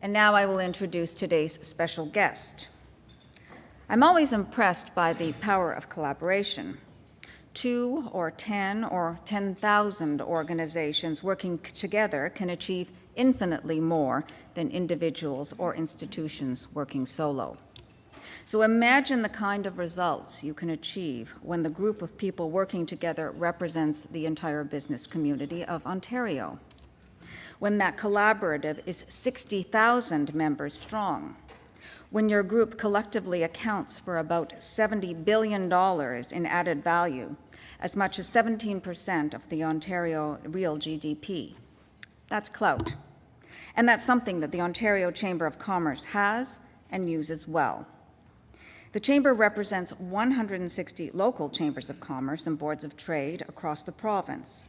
And now I will introduce today's special guest. I'm always impressed by the power of collaboration. 2 or 10 or 10,000 organizations working together can achieve infinitely more than individuals or institutions working solo. So imagine the kind of results you can achieve when the group of people working together represents the entire business community of Ontario. When that collaborative is 60,000 members strong, when your group collectively accounts for about $70 billion in added value, as much as 17% of the Ontario real GDP. That's clout. And that's something that the Ontario Chamber of Commerce has and uses well. The Chamber represents 160 local chambers of commerce and boards of trade across the province.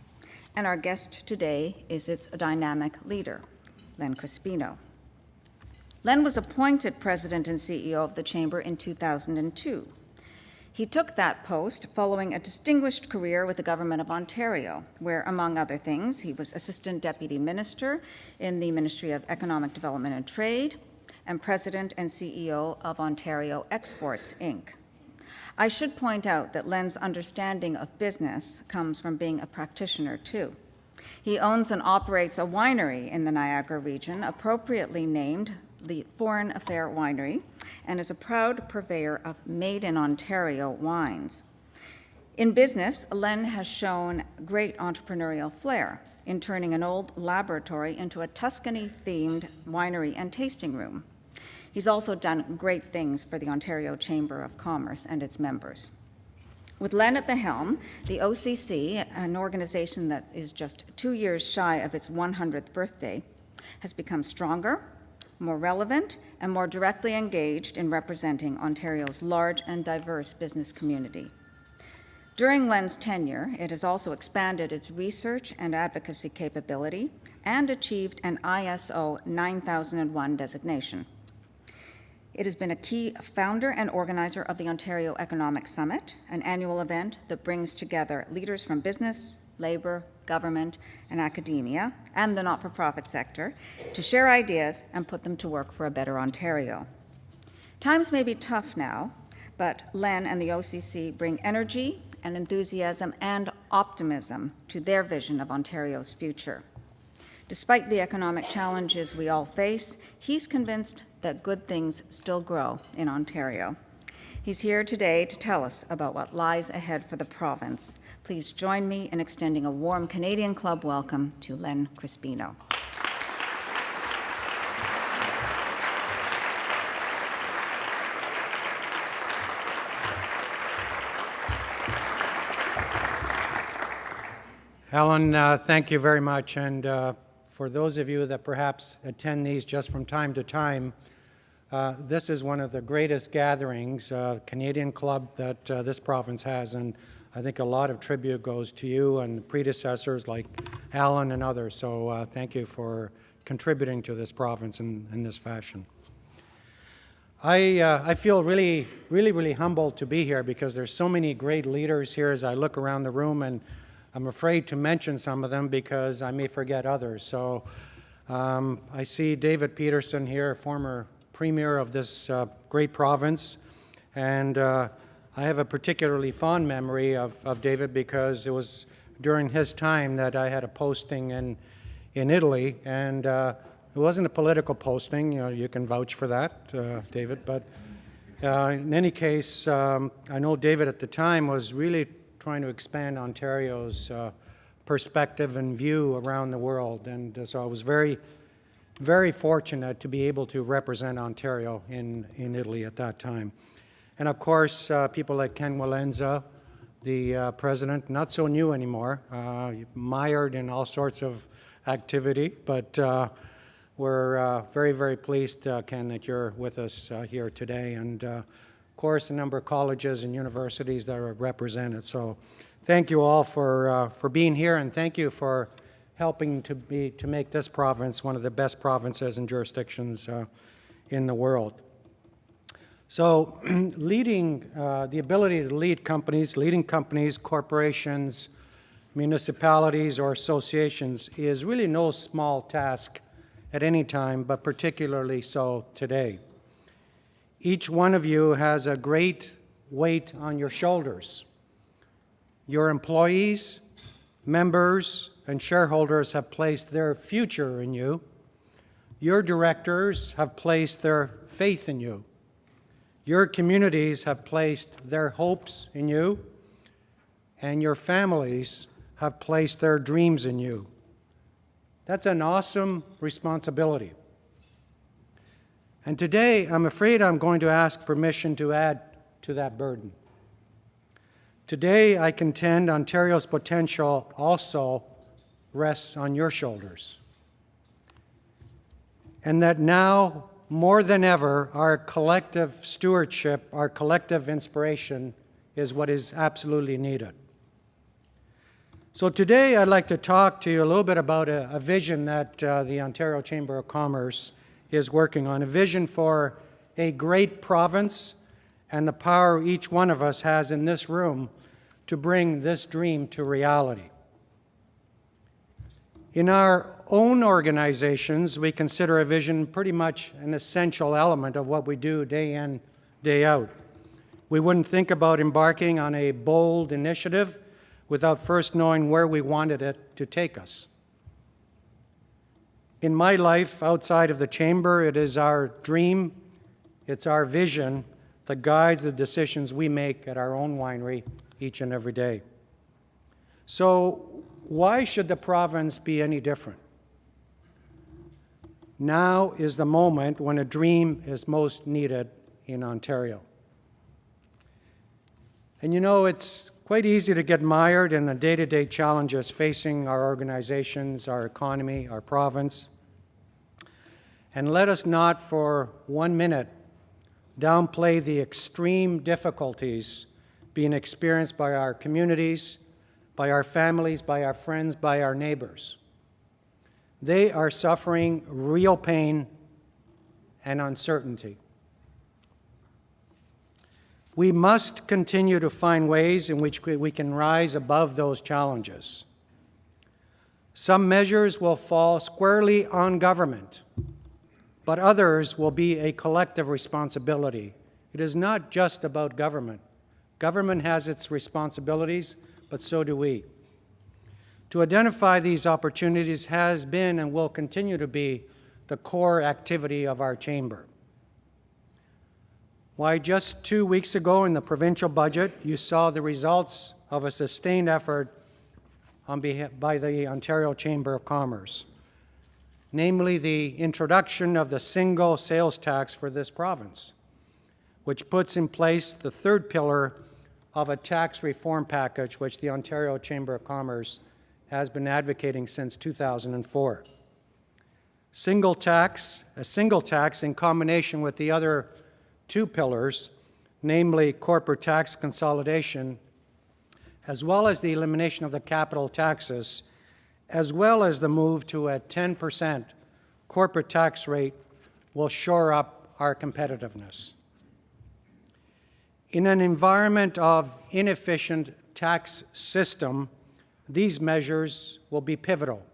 And our guest today is its dynamic leader, Len Crispino. Len was appointed president and CEO of the Chamber in 2002. He took that post following a distinguished career with the Government of Ontario, where, among other things, he was Assistant Deputy Minister in the Ministry of Economic Development and Trade and President and CEO of Ontario Exports, Inc. I should point out that Len's understanding of business comes from being a practitioner, too. He owns and operates a winery in the Niagara region, appropriately named the Foreign Affair Winery, and is a proud purveyor of made-in-Ontario wines. In business, Len has shown great entrepreneurial flair in turning an old laboratory into a Tuscany-themed winery and tasting room. He's also done great things for the Ontario Chamber of Commerce and its members. With Len at the helm, the OCC, an organization that is just 2 years shy of its 100th birthday, has become stronger, more relevant, and more directly engaged in representing Ontario's large and diverse business community. During Len's tenure, it has also expanded its research and advocacy capability and achieved an ISO 9001 designation. It has been a key founder and organizer of the Ontario Economic Summit, an annual event that brings together leaders from business, labor, government, and academia, and the not-for-profit sector, to share ideas and put them to work for a better Ontario. Times may be tough now, but Len and the OCC bring energy and enthusiasm and optimism to their vision of Ontario's future. Despite the economic challenges we all face, he's convinced that good things still grow in Ontario. He's here today to tell us about what lies ahead for the province. Please join me in extending a warm Canadian Club welcome to Len Crispino. Helen, thank you very much. And for those of you that perhaps attend these just from time to time, this is one of the greatest gatherings, Canadian Club, that this province has. And I think a lot of tribute goes to you and predecessors like Alan and others. So thank you for contributing to this province in this fashion. I feel really humbled to be here because there's so many great leaders here as I look around the room, and I'm afraid to mention some of them because I may forget others. So I see David Peterson here, former premier of this great province, and I have a particularly fond memory of David because it was during his time that I had a posting in Italy, and it wasn't a political posting. You know, you can vouch for that, David. But in any case, I know David at the time was really trying to expand Ontario's perspective and view around the world, and so I was very fortunate to be able to represent Ontario in Italy at that time. And of course, people like Ken Walenza, the president, not so new anymore, mired in all sorts of activity, but we're very pleased, Ken, that you're with us here today. And of course, a number of colleges and universities that are represented. So thank you all for being here, and thank you for helping to make this province one of the best provinces and jurisdictions in the world. So leading, the ability to lead companies, leading companies, corporations, municipalities, or associations is really no small task at any time, but particularly so today. Each one of you has a great weight on your shoulders. Your employees, members, and shareholders have placed their future in you. Your directors have placed their faith in you. Your communities have placed their hopes in you, and your families have placed their dreams in you. That's an awesome responsibility. And today, I'm afraid I'm going to ask permission to add to that burden. Today, I contend Ontario's potential also rests on your shoulders. And that now, more than ever, our collective stewardship, our collective inspiration is what is absolutely needed. So today I'd like to talk to you a little bit about a vision that the Ontario Chamber of Commerce is working on, a vision for a great province and the power each one of us has in this room to bring this dream to reality. In our own organizations, we consider a vision pretty much an essential element of what we do day in, day out. We wouldn't think about embarking on a bold initiative without first knowing where we wanted it to take us. In my life outside of the chamber, it is our dream, it's our vision that guides the decisions we make at our own winery each and every day. So why should the province be any different? Now is the moment when a dream is most needed in Ontario. And you know, it's quite easy to get mired in the day-to-day challenges facing our organizations, our economy, our province. And let us not for 1 minute downplay the extreme difficulties being experienced by our communities, by our families, by our friends, by our neighbors. They are suffering real pain and uncertainty. We must continue to find ways in which we can rise above those challenges. Some measures will fall squarely on government, but others will be a collective responsibility. It is not just about government. Government has its responsibilities, but so do we. To identify these opportunities has been and will continue to be the core activity of our chamber. Why, just 2 weeks ago in the provincial budget, you saw the results of a sustained effort by the Ontario Chamber of Commerce, namely the introduction of the single sales tax for this province, which puts in place the third pillar of a tax reform package which the Ontario Chamber of Commerce has been advocating since 2004. A single tax in combination with the other two pillars, namely corporate tax consolidation, as well as the elimination of the capital taxes, as well as the move to a 10% corporate tax rate, will shore up our competitiveness. In an environment of inefficient tax system, these measures will be pivotal.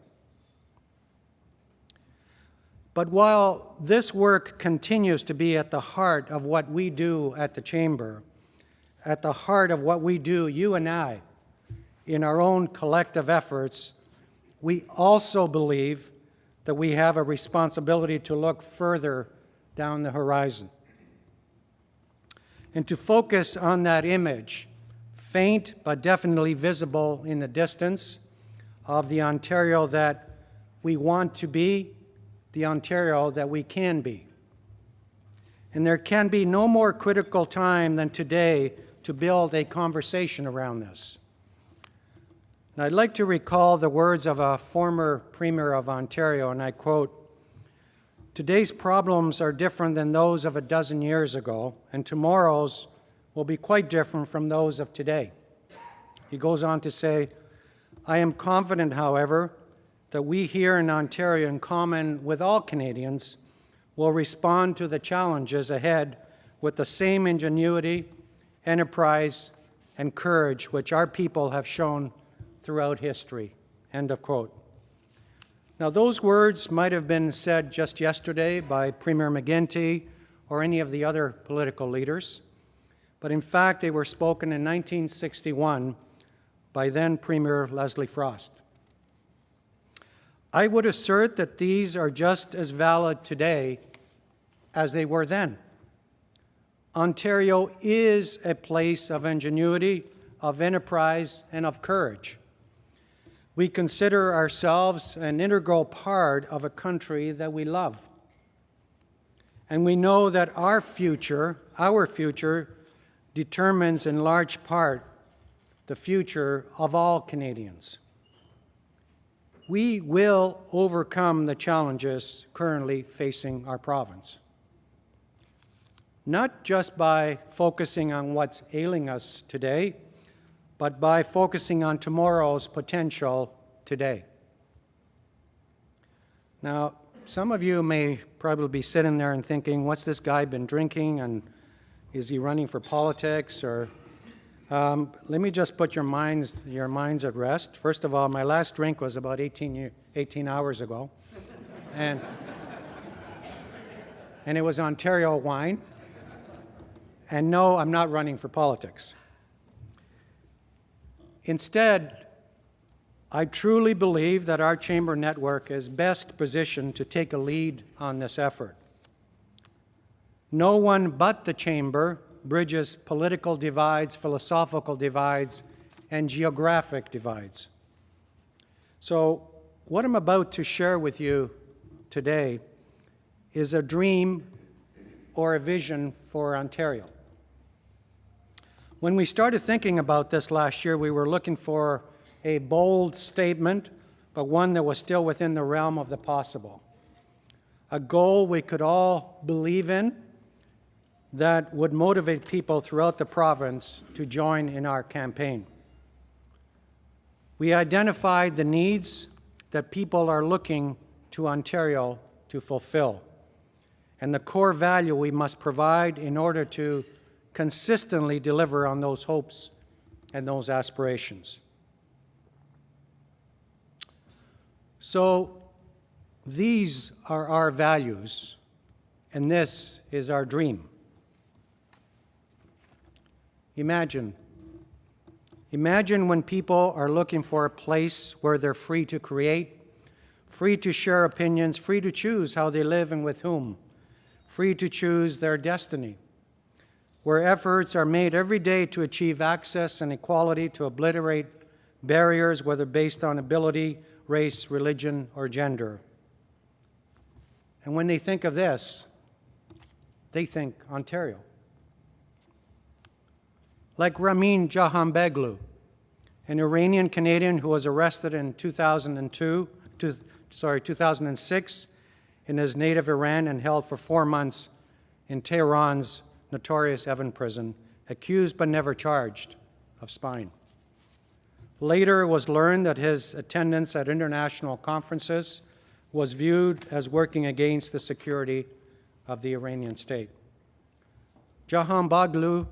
But while this work continues to be at the heart of what we do at the Chamber, at the heart of what we do, you and I, in our own collective efforts, we also believe that we have a responsibility to look further down the horizon and to focus on that image, faint but definitely visible in the distance, of the Ontario that we want to be, the Ontario that we can be. And there can be no more critical time than today to build a conversation around this. And I'd like to recall the words of a former Premier of Ontario, and I quote, "Today's problems are different than those of a dozen years ago, and tomorrow's will be quite different from those of today." He goes on to say, "I am confident, however, that we here in Ontario, in common with all Canadians, will respond to the challenges ahead with the same ingenuity, enterprise, and courage which our people have shown throughout history." End of quote. Now, those words might have been said just yesterday by Premier McGuinty or any of the other political leaders, but in fact, they were spoken in 1961 by then Premier Leslie Frost. I would assert that these are just as valid today as they were then. Ontario is a place of ingenuity, of enterprise, and of courage. We consider ourselves an integral part of a country that we love. And we know that our future determines in large part the future of all Canadians. We will overcome the challenges currently facing our province. Not just by focusing on what's ailing us today, but by focusing on tomorrow's potential today. Now, some of you may probably be sitting there and thinking, what's this guy been drinking, and is he running for politics? Or let me just put your minds at rest. First of all, my last drink was about 18 hours ago, and it was Ontario wine. And no, I'm not running for politics. Instead, I truly believe that our chamber network is best positioned to take a lead on this effort. No one but the chamber bridges political divides, philosophical divides, and geographic divides. So what I'm about to share with you today is a dream or a vision for Ontario. When we started thinking about this last year, we were looking for a bold statement, but one that was still within the realm of the possible. A goal we could all believe in that would motivate people throughout the province to join in our campaign. We identified the needs that people are looking to Ontario to fulfill, and the core value we must provide in order to consistently deliver on those hopes and those aspirations. So these are our values, and this is our dream. Imagine when people are looking for a place where they're free to create, free to share opinions, free to choose how they live and with whom, free to choose their destiny, where efforts are made every day to achieve access and equality, to obliterate barriers, whether based on ability, race, religion, or gender. And when they think of this, they think Ontario. Like Ramin Jahanbegloo, an Iranian Canadian who was arrested in 2006 in his native Iran and held for 4 months in Tehran's notorious Evin prison, accused but never charged of spying. Later, it was learned that his attendance at international conferences was viewed as working against the security of the Iranian state. Jahanbegloo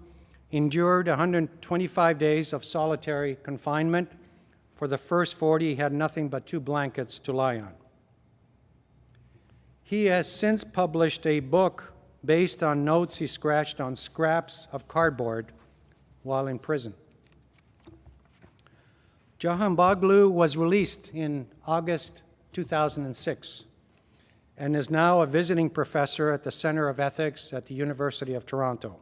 endured 125 days of solitary confinement. For the first 40, he had nothing but 2 blankets to lie on. He has since published a book based on notes he scratched on scraps of cardboard while in prison. Jahanbegloo was released in August 2006 and is now a visiting professor at the Center of Ethics at the University of Toronto.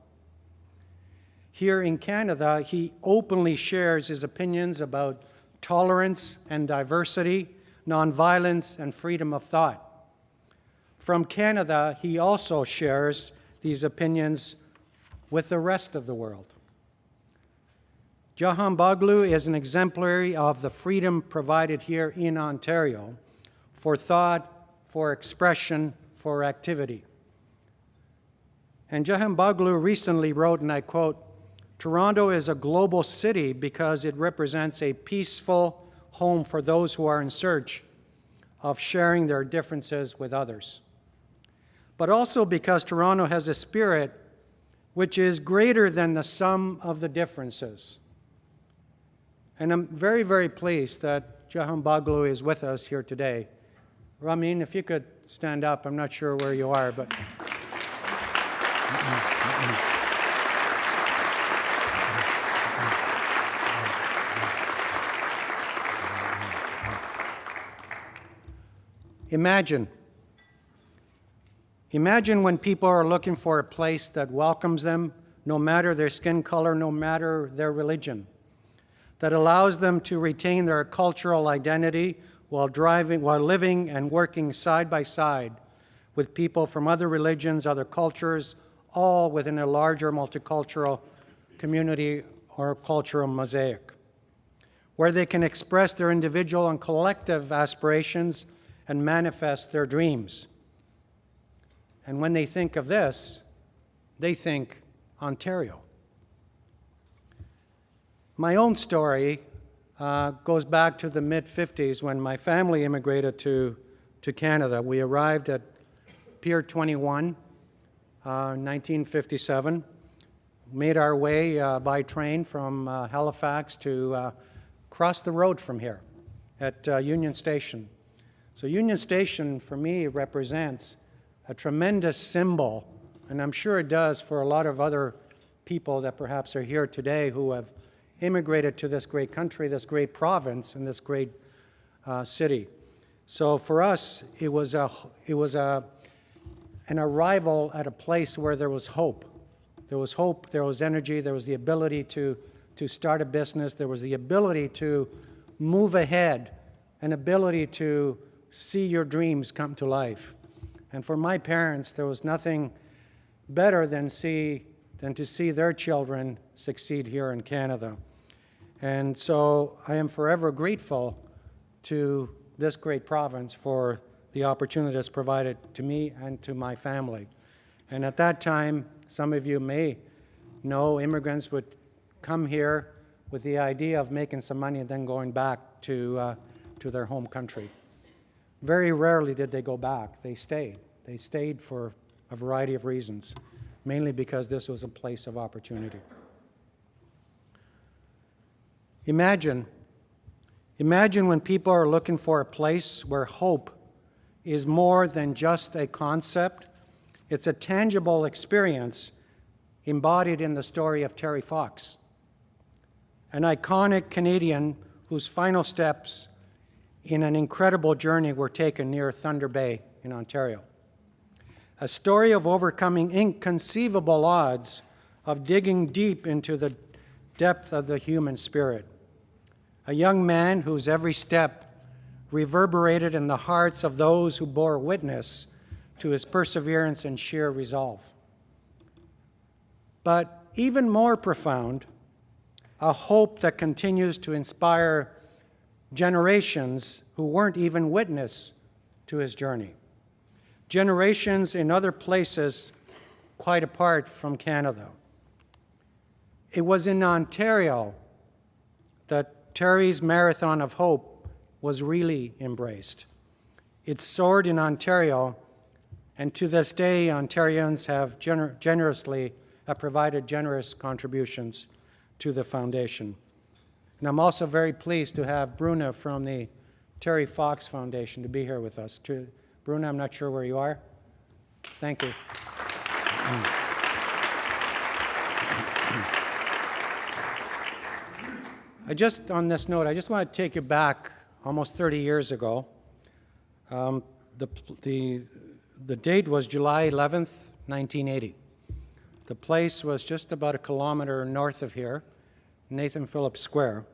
Here in Canada, he openly shares his opinions about tolerance and diversity, nonviolence, and freedom of thought. From Canada, he also shares these opinions with the rest of the world. Jahanbegloo is an exemplary of the freedom provided here in Ontario for thought, for expression, for activity. And Jahanbegloo recently wrote, and I quote, "Toronto is a global city because it represents a peaceful home for those who are in search of sharing their differences with others. But also because Toronto has a spirit which is greater than the sum of the differences." And I'm very, very pleased that Jahanbegloo is with us here today Ramin, if you could stand up, I'm not sure where you are, but... Imagine when people are looking for a place that welcomes them, no matter their skin color, no matter their religion, that allows them to retain their cultural identity while living and working side by side with people from other religions, other cultures, all within a larger multicultural community or cultural mosaic, where they can express their individual and collective aspirations and manifest their dreams. And when they think of this, they think Ontario. My own story goes back to the mid-50s when my family immigrated to Canada. We arrived at Pier 21, 1957, made our way by train from Halifax to cross the road from here at Union Station. So Union Station, for me, represents a tremendous symbol, and I'm sure it does for a lot of other people that perhaps are here today who have immigrated to this great country, this great province, and this great city. So for us, it was an arrival at a place where there was hope. There was hope, there was energy, there was the ability to start a business, there was the ability to move ahead, an ability to see your dreams come to life. And for my parents, there was nothing better than to see their children succeed here in Canada. And so I am forever grateful to this great province for the opportunity that's provided to me and to my family. And at that time, some of you may know, immigrants would come here with the idea of making some money and then going back to their home country. Very rarely did they go back. They stayed. They stayed for a variety of reasons, mainly because this was a place of opportunity. Imagine when people are looking for a place where hope is more than just a concept. It's a tangible experience embodied in the story of Terry Fox, an iconic Canadian whose final steps in an incredible journey were taken near Thunder Bay in Ontario. A story of overcoming inconceivable odds, of digging deep into the depth of the human spirit. A young man whose every step reverberated in the hearts of those who bore witness to his perseverance and sheer resolve. But even more profound, a hope that continues to inspire generations who weren't even witness to his journey. Generations in other places quite apart from Canada. It was in Ontario that Terry's marathon of hope was really embraced. It soared in Ontario, and to this day, Ontarians have generously provided generous contributions to the foundation. And I'm also very pleased to have Bruna from the Terry Fox Foundation to be here with us. Bruna, I'm not sure where you are. Thank you. On this note, I just want to take you back almost 30 years ago. The date was July 11th, 1980. The place was just about a kilometer north of here, Nathan Phillips Square.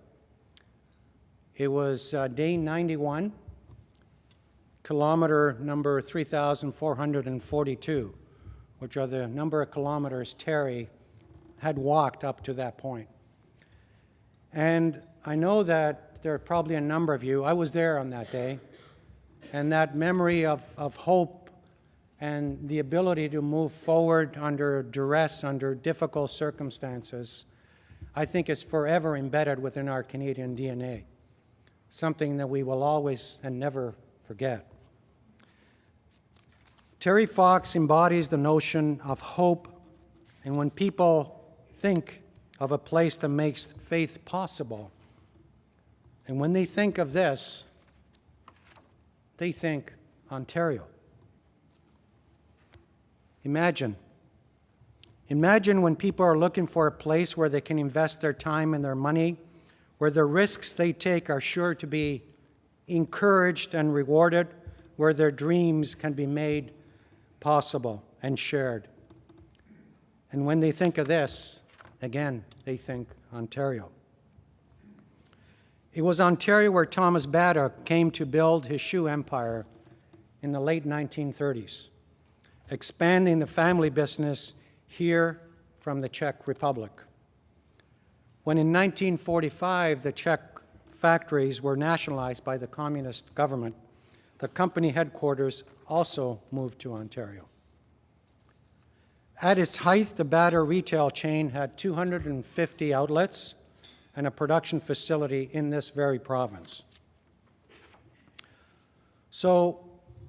It was day 91, kilometer number 3,442, which are the number of kilometers Terry had walked up to that point. And I know that there are probably a number of you, I was there on that day, and that memory of hope and the ability to move forward under duress, under difficult circumstances, I think is forever embedded within our Canadian DNA, something that we will always and never forget. Terry Fox embodies the notion of hope, and when people think of a place that makes faith possible, and when they think of this, they think Ontario. Imagine when people are looking for a place where they can invest their time and their money, where the risks they take are sure to be encouraged and rewarded, where their dreams can be made possible and shared. And when they think of this, again, they think Ontario. It was Ontario where Thomas Bata came to build his shoe empire in the late 1930s, expanding the family business here from the Czech Republic. When in 1945 the Czech factories were nationalized by the communist government, the company headquarters also moved to Ontario. At its height, the Bata retail chain had 250 outlets and a production facility in this very province. So,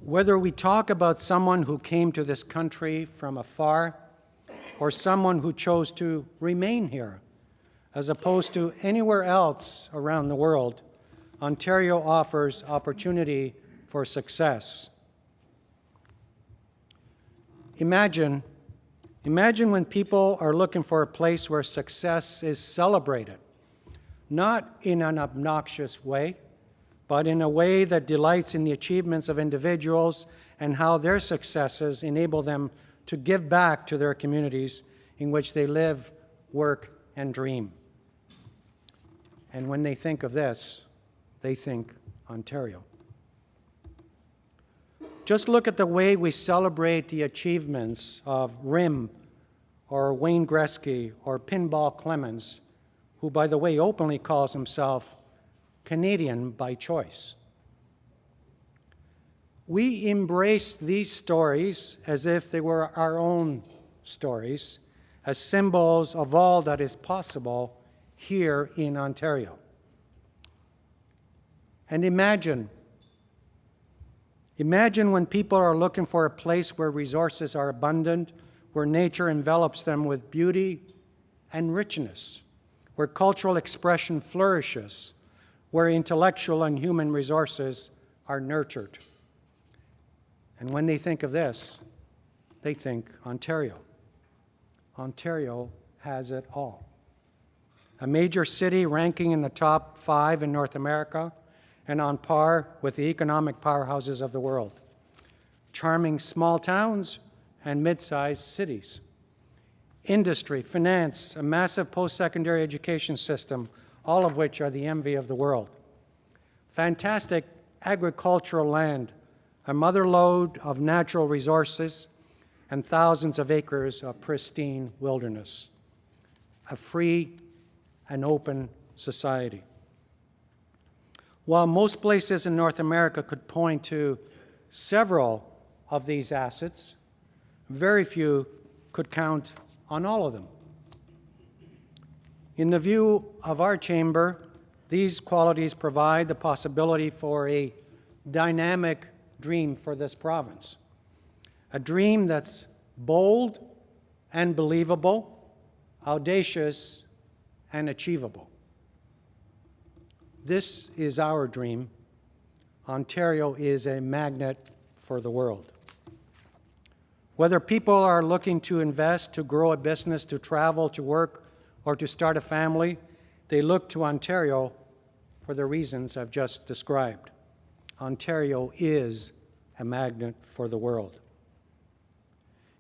whether we talk about someone who came to this country from afar or someone who chose to remain here, as opposed to anywhere else around the world, Ontario offers opportunity for success. Imagine when people are looking for a place where success is celebrated, not in an obnoxious way, but in a way that delights in the achievements of individuals and how their successes enable them to give back to their communities in which they live, work, and dream. And when they think of this, they think Ontario. Just look at the way we celebrate the achievements of Rim or Wayne Gretzky or Pinball Clemens, who, by the way, openly calls himself Canadian by choice. We embrace these stories as if they were our own stories, as symbols of all that is possible here in Ontario. And imagine when people are looking for a place where resources are abundant, where nature envelops them with beauty and richness, where cultural expression flourishes, where intellectual and human resources are nurtured. And when they think of this, they think Ontario. Ontario has it all. A major city ranking in the top 5 in North America and on par with the economic powerhouses of the world. Charming small towns and mid-sized cities. Industry, finance, a massive post-secondary education system, all of which are the envy of the world. Fantastic agricultural land, a mother lode of natural resources, and thousands of acres of pristine wilderness. A free and open society. While most places in North America could point to several of these assets, very few could count on all of them. In the view of our chamber, these qualities provide the possibility for a dynamic dream for this province. A dream that's bold and believable, audacious and achievable. This is our dream. Ontario is a magnet for the world. Whether people are looking to invest, to grow a business, to travel, to work, or to start a family, they look to Ontario for the reasons I've just described. Ontario is a magnet for the world.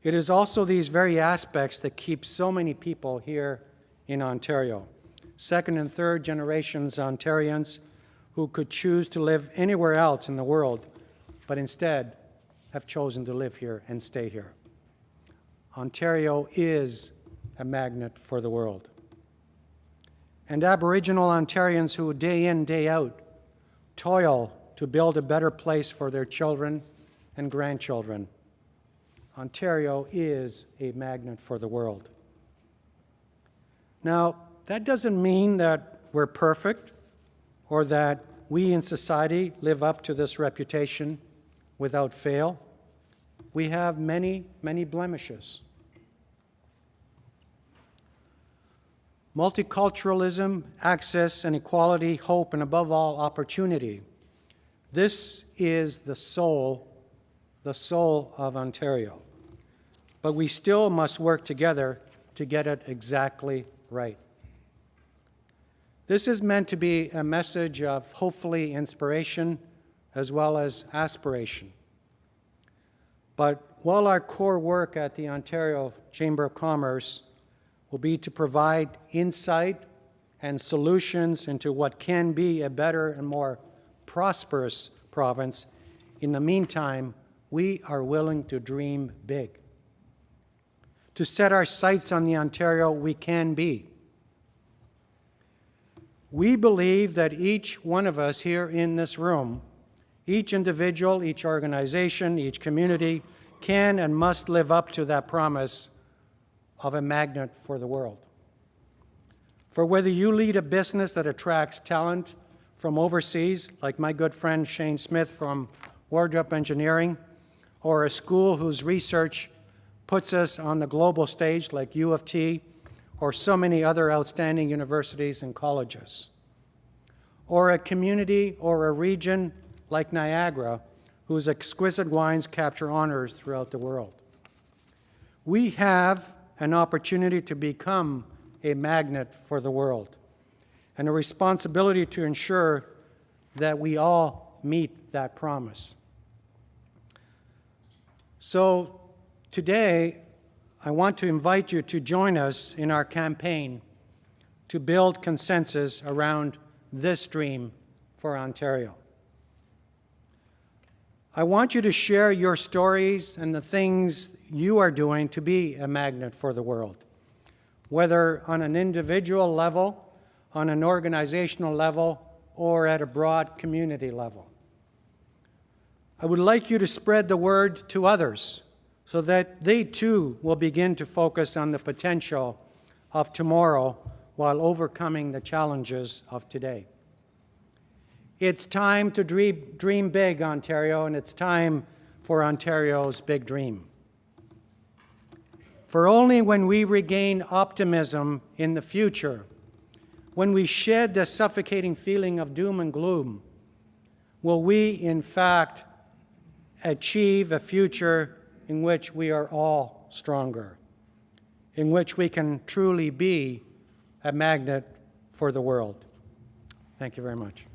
It is also these very aspects that keep so many people here in Ontario. Second and third generations Ontarians who could choose to live anywhere else in the world, but instead have chosen to live here and stay here. Ontario is a magnet for the world. And Aboriginal Ontarians who day in, day out, toil to build a better place for their children and grandchildren. Ontario is a magnet for the world. Now, that doesn't mean that we're perfect or that we in society live up to this reputation without fail. We have many, many blemishes. Multiculturalism, access and equality, hope, and above all, opportunity. This is the soul the soul of Ontario. But we still must work together to get it exactly right. This is meant to be a message of hopefully inspiration as well as aspiration. But while our core work at the Ontario Chamber of Commerce will be to provide insight and solutions into what can be a better and more prosperous province, in the meantime, we are willing to dream big, to set our sights on the Ontario we can be. We believe that each one of us here in this room, each individual, each organization, each community, can and must live up to that promise of a magnet for the world. For whether you lead a business that attracts talent from overseas, like my good friend Shane Smith from Wardrop Engineering, or a school whose research puts us on the global stage, like U of T, or so many other outstanding universities and colleges, or a community or a region like Niagara, whose exquisite wines capture honors throughout the world. We have an opportunity to become a magnet for the world, and a responsibility to ensure that we all meet that promise. So today, I want to invite you to join us in our campaign to build consensus around this dream for Ontario. I want you to share your stories and the things you are doing to be a magnet for the world, whether on an individual level, on an organizational level, or at a broad community level. I would like you to spread the word to others so that they too will begin to focus on the potential of tomorrow while overcoming the challenges of today. It's time to dream big, Ontario, and it's time for Ontario's big dream. For only when we regain optimism in the future, when we shed the suffocating feeling of doom and gloom, will we, in fact, achieve a future in which we are all stronger, in which we can truly be a magnet for the world. Thank you very much.